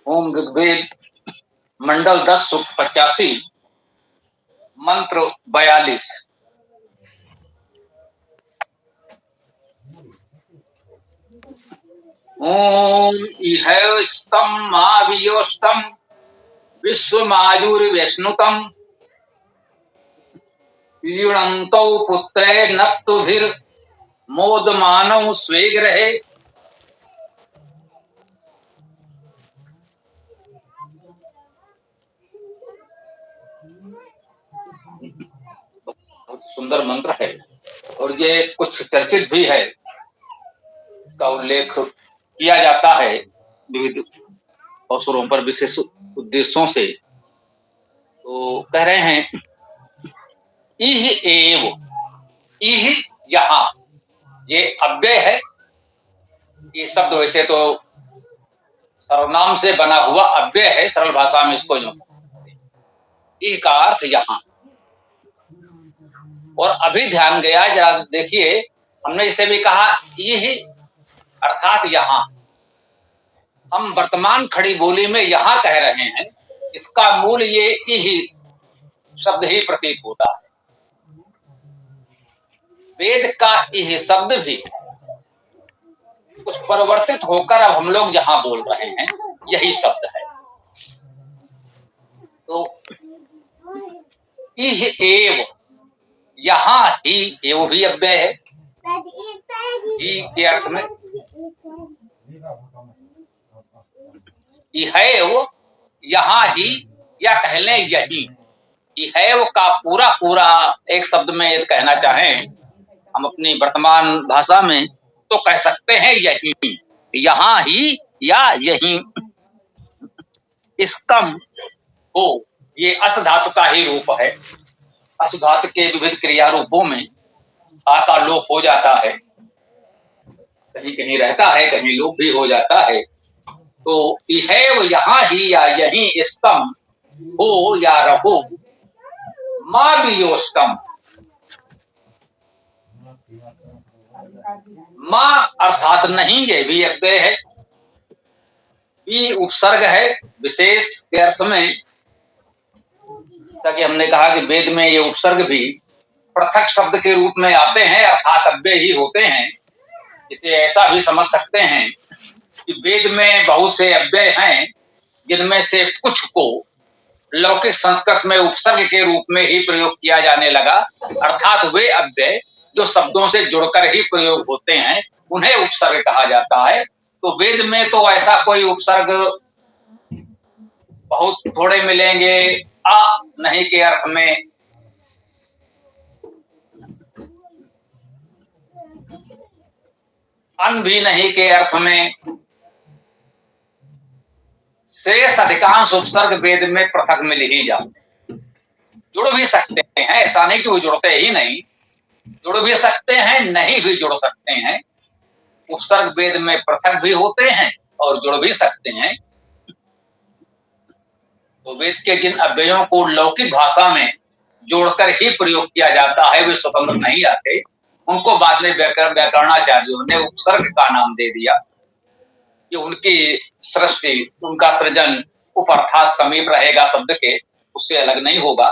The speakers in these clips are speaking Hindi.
ओम ऋग्वेद मंडल 10 सूक्त 85 मंत्र 42। ओम इहैस्तम मावियोस्तम विश्वमायुर्वैष्णुतम ऋणंतौ पुत्रे नप्तुभिर मोदमानौ स्वेग्रहे। बहुत सुंदर मंत्र है और ये कुछ चर्चित भी है। इसका उल्लेख किया जाता है विविध अवसरों पर विशेष उद्देश्यों से। तो कह रहे हैं इह एव, इह यहाँ, ये अव्यय है। ये शब्द वैसे तो सर्वनाम से बना हुआ अव्यय है, सरल भाषा में इसको यूं समझ सकते हैं। इह का अर्थ यहाँ। और अभी ध्यान गया, जरा देखिए, हमने इसे भी कहा इह अर्थात यहाँ। हम वर्तमान खड़ी बोली में यहाँ कह रहे हैं, इसका मूल ये इह शब्द ही प्रतीत होता है। वेद का इह शब्द भी कुछ परिवर्तित होकर अब हम लोग जहां बोल रहे हैं यही शब्द है। तो इह एव, यहाँ ही, एव भी अव्यय है। ही के अर्थ में इहैव, यहाँ ही, या कह लें यही। इहैव का पूरा पूरा एक शब्द में यदि कहना चाहें हम अपनी वर्तमान भाषा में, तो कह सकते हैं यही, यहाँ ही या यही। स्तम हो, ये अस धातु का ही रूप है। अस धातु के विविध क्रिया रूपों में आ का लोप हो जाता है, कहीं कहीं रहता है, कहीं लोप भी हो जाता है। तो इहैव यहाँ ही या यही, स्तम हो या रहो, मां वियोस्तम। मां अर्थात नहीं, ये भी अव्यय है। भी उपसर्ग है विशेष के अर्थ में। जैसा कि हमने कहा कि वेद में ये उपसर्ग भी पृथक शब्द के रूप में आते हैं, अर्थात अव्यय ही होते हैं। इसे ऐसा भी समझ सकते हैं कि वेद में बहुत से अव्यय हैं, जिनमें से कुछ को लौकिक संस्कृत में उपसर्ग के रूप में ही प्रयोग किया जाने लगा। अर्थात वे अव्यय जो शब्दों से जुड़कर ही प्रयोग होते हैं, उन्हें उपसर्ग कहा जाता है। तो वेद में तो ऐसा कोई उपसर्ग बहुत थोड़े मिलेंगे। आ नहीं के अर्थ में, अन भी नहीं के अर्थ में, शेष अधिकांश उपसर्ग वेद में पृथक मिल ही जाते हैं। जुड़ भी सकते हैं, ऐसा नहीं कि वो जुड़ते ही नहीं, जुड़ भी सकते हैं, नहीं भी जुड़ सकते हैं। उपसर्ग वेद में पृथक भी होते हैं और जुड़ भी सकते हैं। तो वेद के जिन अव्ययों को लौकिक भाषा में जोड़कर ही प्रयोग किया जाता है, वे स्वतंत्र नहीं आते। उनको बाद में व्याकरणाचार्यों ने उपसर्ग का नाम दे दिया कि उनकी सृष्टि, उनका सृजन उप अर्थात समीप रहेगा शब्द के, उससे अलग नहीं होगा।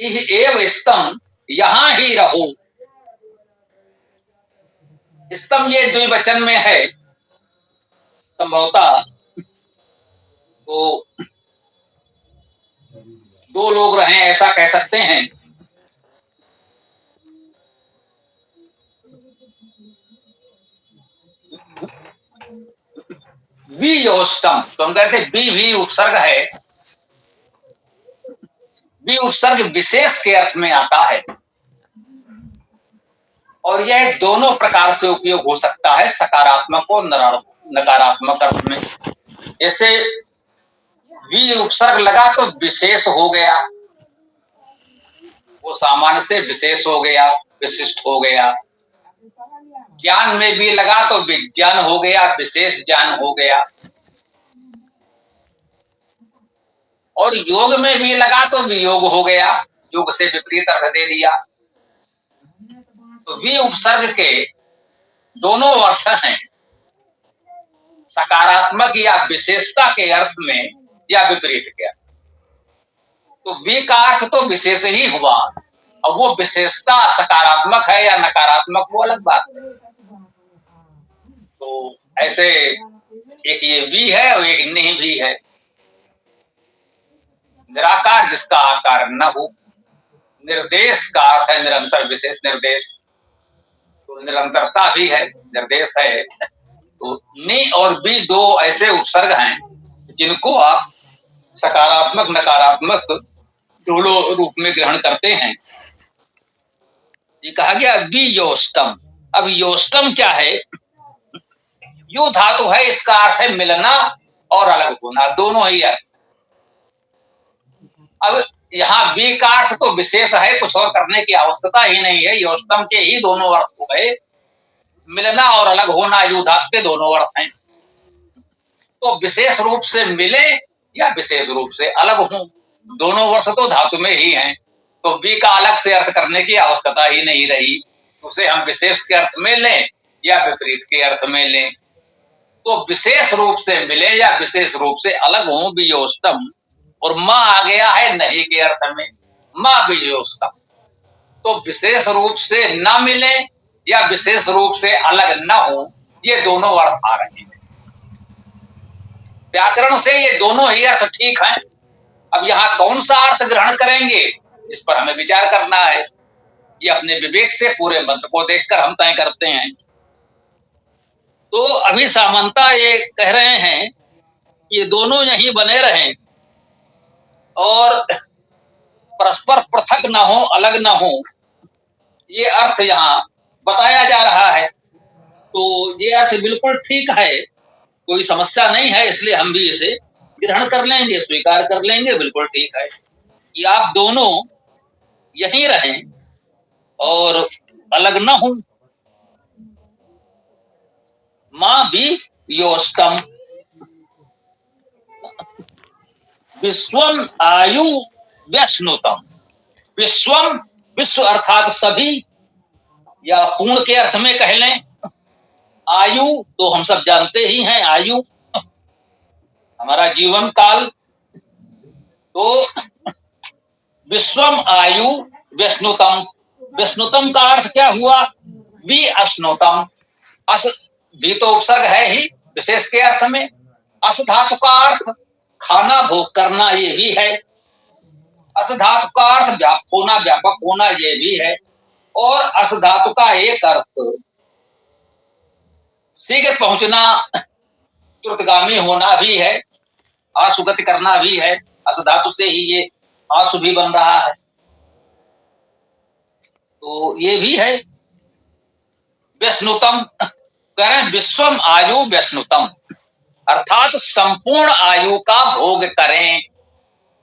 एव स्तम, यहां ही रहो। स्तम ये द्विवचन में है संभवतः। तो दो लोग रहे ऐसा कह सकते हैं। वियोष्टम, तो हम कहते हैं बी भी उपसर्ग है। बी उपसर्ग विशेष के अर्थ में आता है और यह दोनों प्रकार से उपयोग हो सकता है, सकारात्मक और नकारात्मक अर्थ में। जैसे वी उपसर्ग लगा तो विशेष हो गया, वो सामान्य से विशेष हो गया, विशिष्ट हो गया। ज्ञान में भी लगा तो विज्ञान हो गया, विशेष ज्ञान हो गया। और योग में भी लगा तो वियोग हो गया, योग से विपरीत अर्थ दे दिया। तो वी उपसर्ग के दोनों अर्थ हैं, सकारात्मक या विशेषता के अर्थ में या विपरीत के अर्थ। तो वी का अर्थ तो विशेष ही हुआ, और वो विशेषता सकारात्मक है या नकारात्मक वो अलग बात है। तो ऐसे एक ये वी है और एक नहीं भी है। निराकार जिसका आकार न हो। निर्देश का अर्थ है निरंतर विशेष निर्देश, तो निरंतरता भी है, निर्देश है। तो नि और बी दो ऐसे उपसर्ग हैं जिनको आप सकारात्मक नकारात्मक दोनों रूप में ग्रहण करते हैं। ये कहा गया बी योष्टम। अब योष्टम क्या है? यो धातु है, इसका अर्थ है मिलना और अलग होना, दोनों ही अर्थ। अब यहाँ वी का अर्थ तो विशेष है, कुछ और करने की आवश्यकता ही नहीं है। योष्टम के ही दोनों अर्थ हो गए, मिलना और अलग होना, यू धातु के दोनों अर्थ हैं। तो विशेष रूप से मिले या विशेष रूप से अलग हों, दोनों अर्थ तो धातु में ही हैं। तो वी का अलग से अर्थ करने की आवश्यकता ही नहीं रही। उसे हम विशेष के अर्थ में लें या विपरीत के अर्थ में लें। तो विशेष रूप से मिले या विशेष रूप से अलग हों वियोष्टम, और मां आ गया है नहीं के अर्थ में, मां वियोष्टम। तो विशेष रूप से न मिले या विशेष रूप से अलग न हो, ये दोनों अर्थ आ रहे हैं। व्याकरण से ये दोनों ही अर्थ ठीक हैं। अब यहाँ कौन सा अर्थ ग्रहण करेंगे, इस पर हमें विचार करना है। ये अपने विवेक से पूरे मंत्र को देखकर हम तय करते हैं। तो अभी सामंता ये कह रहे हैं ये दोनों यहीं बने रहें और परस्पर पृथक न हो, अलग न हो, ये अर्थ यहाँ बताया जा रहा है। तो ये अर्थ बिल्कुल ठीक है, कोई समस्या नहीं है, इसलिए हम भी इसे ग्रहण कर लेंगे, स्वीकार कर लेंगे, बिल्कुल ठीक है कि आप दोनों यहीं रहें और अलग न हो। मां भी योष्टम विश्वम आयु व्यश्नुतम। विश्वम, विश्व अर्थात सभी या पूर्ण के अर्थ में कह लें। आयु तो हम सब जानते ही हैं, आयु हमारा जीवन काल। तो विश्वम आयु व्यश्नुतम, व्यश्नुतम का अर्थ क्या हुआ? वि अश्नुतम। अस भी तो उपसर्ग है ही विशेष के अर्थ में। अस धातु का अर्थ खाना, भोग करना, ये भी है। अस धातु का अर्थ व्यापक होना, व्यापक होना, ये भी है। और अस धातु का एक अर्थ शीघ्र पहुंचना, द्रुतगामी होना भी है, आशुगति करना भी है। अस धातु से ही ये आशु भी बन रहा है, तो ये भी है। व्यश्नुतम कह रहे हैं, विश्वम आयु व्यश्नुतम अर्थात संपूर्ण आयु का भोग करें।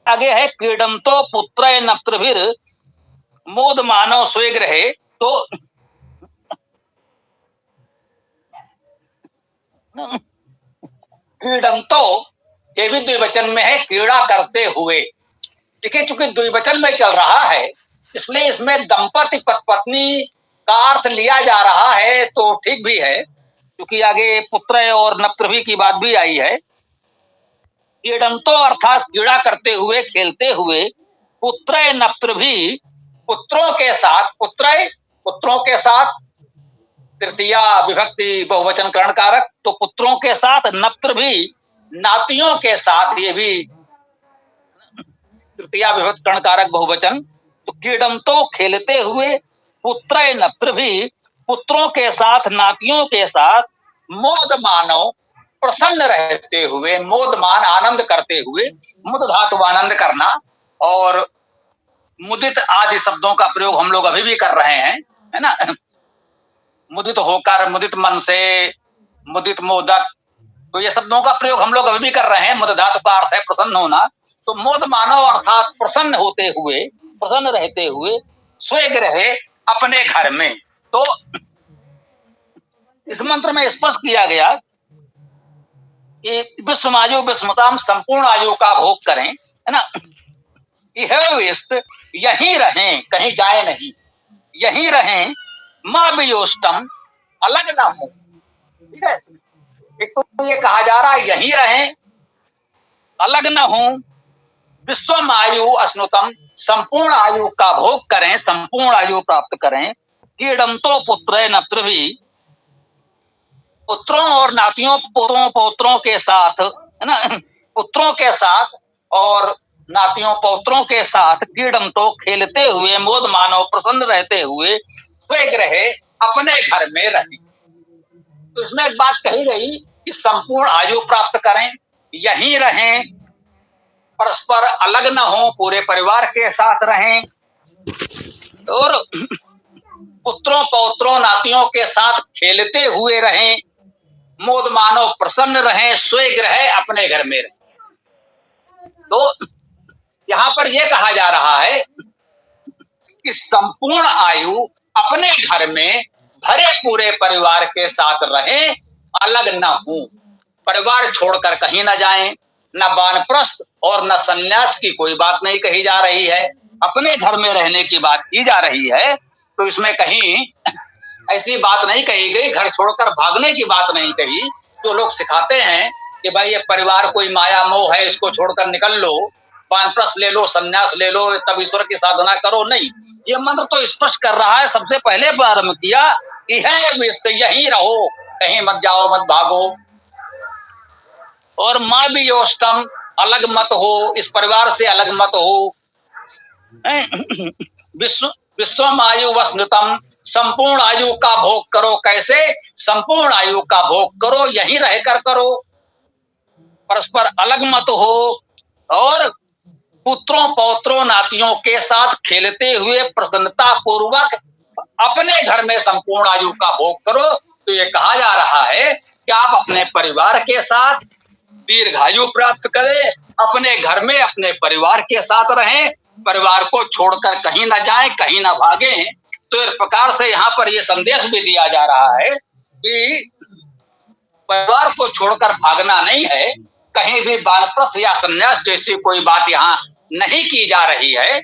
आगे है क्रीडंतो पुत्र नप्त्रभिर मोद मानव स्वेग्रहे। तो क्रीडंतो ये भी द्विवचन में है, क्रीड़ा करते हुए। देखिए चूंकि द्विवचन में चल रहा है इसलिए इसमें दंपति पत्नी का अर्थ लिया जा रहा है, तो ठीक भी है क्योंकि आगे पुत्र और नप्त्रभी की बात भी आई है। क्रीडंतो अर्थात क्रीड़ा करते हुए, खेलते हुए, पुत्र नप्त्रभी पुत्रों के साथ, पुत्रों के साथ तृतीया विभक्ति बहुवचन करण कारक, तो पुत्रों के साथ, नप्त्रभी नातियों के साथ, ये भी तृतीया विभक्ति करण कारक बहुवचन। तो क्रीडंतो खेलते हुए, पुत्र नप्त्रभी पुत्रों के साथ, नातियों के साथ, मोद मानो प्रसन्न रहते हुए, मोदमान आनंद करते हुए, मुद धातु आनंद करना, और मुदित आदि शब्दों का प्रयोग हम लोग अभी भी कर रहे हैं, है ना। मुदित होकर, मुदित मन से, मुदित मोदक, तो ये शब्दों का प्रयोग हम लोग अभी भी कर रहे हैं। मुद धातु का अर्थ है प्रसन्न होना। तो मोद मानो अर्थात प्रसन्न होते हुए, प्रसन्न रहते हुए, स्वेग रहे अपने घर में। तो इस मंत्र में स्पष्ट किया गया कि विश्व आयु विस्मताम, संपूर्ण आयु का भोग करें, है ना। यहीं रहें, कहीं जाए नहीं, यहीं रहें। मां वियोष्टम, अलग ना हो, ठीक है। एक तो ये कहा जा रहा है यहीं रहें, अलग न हो, विश्वम आयु अश्नुतम, संपूर्ण आयु का भोग करें, संपूर्ण आयु प्राप्त करें। कीड़म तो पुत्र नत्र भी, पुत्रों और नातियों पोतों पौत्रों के साथ, है ना, पुत्रों के साथ और नातियों पौत्रों के साथ कीड़म तो खेलते हुए, मोद मानव प्रसन्न रहते हुए, स्वेग्रहे अपने घर में रहे। तो इसमें एक बात कही गई कि संपूर्ण आयु प्राप्त करें, यहीं रहें, परस्पर अलग न हो, पूरे परिवार के साथ रहें, और पुत्रों पौत्रों नातियों के साथ खेलते हुए रहें, मोद मानो प्रसन्न रहें, स्वेग्रहे अपने घर में रहें। तो यहां पर यह कहा जा रहा है कि संपूर्ण आयु अपने घर में भरे पूरे परिवार के साथ रहें, अलग न हो, परिवार छोड़कर कहीं न जाएं, न वानप्रस्थ और न सन्यास की कोई बात नहीं कही जा रही है, अपने घर में रहने की बात की जा रही है। तो इसमें कहीं ऐसी बात नहीं कही गई, घर छोड़कर भागने की बात नहीं कही। जो लोग सिखाते हैं कि भाई ये परिवार कोई माया मोह है, इसको छोड़कर निकल लो, वानप्रस्थ ले लो, सन्यास ले लो, तब ईश्वर की साधना करो, नहीं, ये मंत्र तो स्पष्ट कर रहा है, सबसे पहले प्रारंभ किया कि है यहीं रहो, कहीं मत जाओ, मत भागो, और माँ भी योष्टम, अलग मत हो, इस परिवार से अलग मत हो। विश्वम आयु वस्नुतम, संपूर्ण आयु का भोग करो, कैसे? संपूर्ण आयु का भोग करो, यहीं रहकर करो, परस्पर अलग मत हो, और पुत्रों पौत्रों नातियों के साथ खेलते हुए प्रसन्नता पूर्वक अपने घर में संपूर्ण आयु का भोग करो। तो ये कहा जा रहा है कि आप अपने परिवार के साथ दीर्घायु प्राप्त करें, अपने घर में अपने परिवार के साथ रहें, परिवार को छोड़कर कहीं ना जाएं, कहीं ना भागें। तो इस प्रकार से यहाँ पर यह संदेश भी दिया जा रहा है कि परिवार को छोड़कर भागना नहीं है, कहीं भी वानप्रस्थ या संन्यास जैसी कोई बात यहाँ नहीं की जा रही है।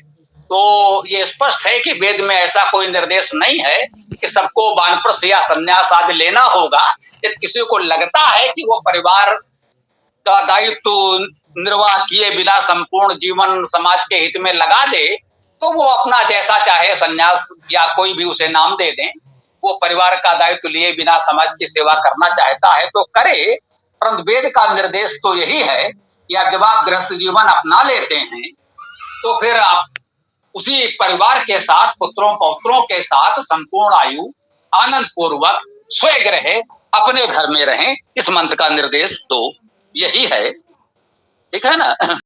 तो ये स्पष्ट है कि वेद में ऐसा कोई निर्देश नहीं है कि सबको वानप्रस्थ या संन्यास आदि लेना होगा। यदि किसी को लगता है कि वो परिवार का दायित्व निर्वाह किए बिना संपूर्ण जीवन समाज के हित में लगा दे, तो वो अपना जैसा चाहे संन्यास या कोई भी उसे नाम दे दें, वो परिवार का दायित्व लिए बिना समाज की सेवा करना चाहता है तो करे। परंतु वेद का निर्देश तो यही है कि अब जब आप गृहस्थ जीवन अपना लेते हैं तो फिर आप उसी परिवार के साथ, पुत्रों पौत्रों के साथ संपूर्ण आयु आनंद पूर्वक स्वेग्रह अपने घर में रहें। इस मंत्र का निर्देश तो यही है, ठीक है ना।